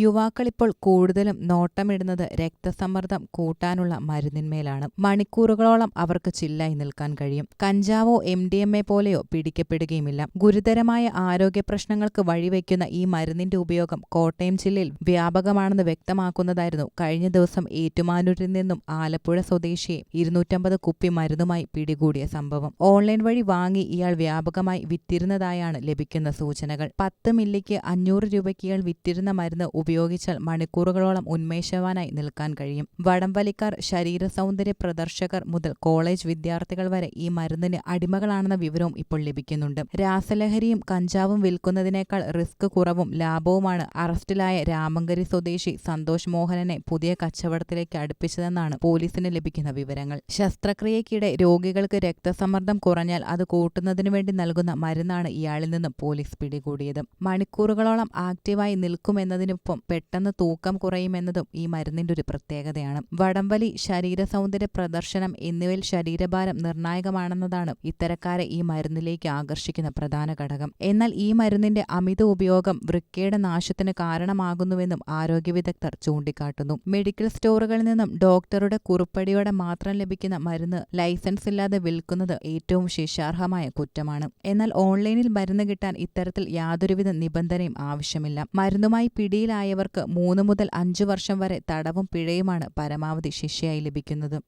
യുവാക്കളിപ്പോൾ കൂടുതലും നോട്ടമിടുന്നത് രക്തസമ്മർദ്ദം കൂട്ടാനുള്ള മരുന്നിന്മേലാണ്. മണിക്കൂറുകളോളം അവർക്ക് ചില്ലായി നിൽക്കാൻ കഴിയും. കഞ്ചാവോ MDMA പോലെയോ പിടിക്കപ്പെടുകയുമില്ല. ഗുരുതരമായ ആരോഗ്യ പ്രശ്നങ്ങൾക്ക് വഴിവെക്കുന്ന ഈ മരുന്നിന്റെ ഉപയോഗം കോട്ടയം ജില്ലയിൽ വ്യാപകമാണെന്ന് വ്യക്തമാക്കുന്നതായിരുന്നു കഴിഞ്ഞ ദിവസം ഏറ്റുമാനൂരിൽ നിന്നും ആലപ്പുഴ സ്വദേശിയെ 250 കുപ്പി മരുന്നുമായി പിടികൂടിയ സംഭവം. ഓൺലൈൻ വഴി വാങ്ങി ഇയാൾ വ്യാപകമായി വിറ്റിരുന്നതായാണ് ലഭിക്കുന്ന സൂചനകൾ. 10 മില്ലിക്ക് 500 രൂപയ്ക്ക് ഇയാൾ വിറ്റിരുന്ന മരുന്ന് ഉപയോഗിച്ചാൽ മണിക്കൂറുകളോളം ഉന്മേഷവാനായി നിൽക്കാൻ കഴിയും. വടംവലിക്കാർ, ശരീരസൗന്ദര്യ പ്രദർശകർ മുതൽ കോളേജ് വിദ്യാർത്ഥികൾ വരെ ഈ മരുന്നിന് അടിമകളാണെന്ന വിവരവും ഇപ്പോൾ ലഭിക്കുന്നുണ്ട്. രാസലഹരിയും കഞ്ചാവും വിൽക്കുന്നതിനേക്കാൾ റിസ്ക് കുറവും ലാഭവുമാണ് അറസ്റ്റിലായ രാമങ്കരി സ്വദേശി സന്തോഷ് മോഹനനെ പുതിയ കച്ചവടത്തിലേക്ക് അടുപ്പിച്ചതെന്നാണ് പോലീസിന് ലഭിക്കുന്ന വിവരങ്ങൾ. ശസ്ത്രക്രിയയ്ക്കിടെ രോഗികൾക്ക് രക്തസമ്മർദ്ദം കുറഞ്ഞാൽ അത് കൂട്ടുന്നതിനു വേണ്ടി നൽകുന്ന മരുന്നാണ് ഇയാളിൽ നിന്നും പോലീസ് പിടികൂടിയത്. മണിക്കൂറുകളോളം ആക്റ്റീവായി നിൽക്കുമെന്നതിനൊപ്പം പെട്ടെന്ന് തൂക്കം കുറയുമെന്നതും ഈ മരുന്നിന്റെ ഒരു പ്രത്യേകതയാണ്. വടംവലി, ശരീര സൗന്ദര്യ പ്രദർശനം എന്നിവയിൽ ശരീരഭാരം നിർണായകമാണെന്നതാണ് ഇത്തരക്കാരെ ഈ മരുന്നിലേക്ക് ആകർഷിക്കുന്ന പ്രധാന ഘടകം. എന്നാൽ ഈ മരുന്നിന്റെ അമിത ഉപയോഗം വൃക്കയുടെ നാശത്തിന് കാരണമാകുന്നുവെന്നും ആരോഗ്യ വിദഗ്ധർ ചൂണ്ടിക്കാട്ടുന്നു. മെഡിക്കൽ സ്റ്റോറുകളിൽ നിന്നും ഡോക്ടറുടെ കുറിപ്പടിയോടെ മാത്രം ലഭിക്കുന്ന മരുന്ന് ലൈസൻസ് ഇല്ലാതെ വിൽക്കുന്നത് ഏറ്റവും ശിക്ഷാർഹമായ കുറ്റമാണ്. എന്നാൽ ഓൺലൈനിൽ മരുന്ന് കിട്ടാൻ ഇത്തരത്തിൽ യാതൊരുവിധ നിബന്ധനയും ആവശ്യമില്ല. മരുന്നുമായി പിടിയിലായവർക്ക് 3 മുതൽ 5 വർഷം വരെ തടവും പിഴയുമാണ് പരമാവധി ശിക്ഷയായി ലഭിക്കുന്നത്.